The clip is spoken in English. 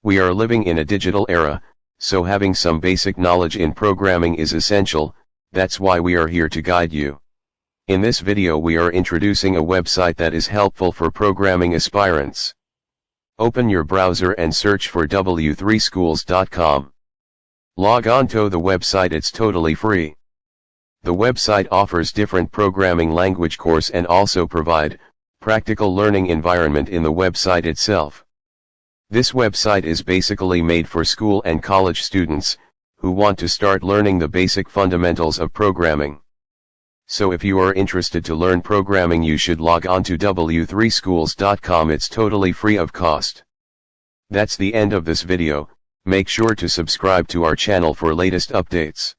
We are living in a digital era, so having some basic knowledge in programming is essential. That's why we are here to guide you. In this video we are introducing a website that is helpful for programming aspirants. Open your browser and search for w3schools.com. Log on to the website, it's totally free. The website offers different programming language course and also provide practical learning environment in the website itself. This website is basically made for school and college students who want to start learning the basic fundamentals of programming. So if you are interested to learn programming, you should log on to w3schools.com. It's totally free of cost. That's the end of this video. Make sure to subscribe to our channel for latest updates.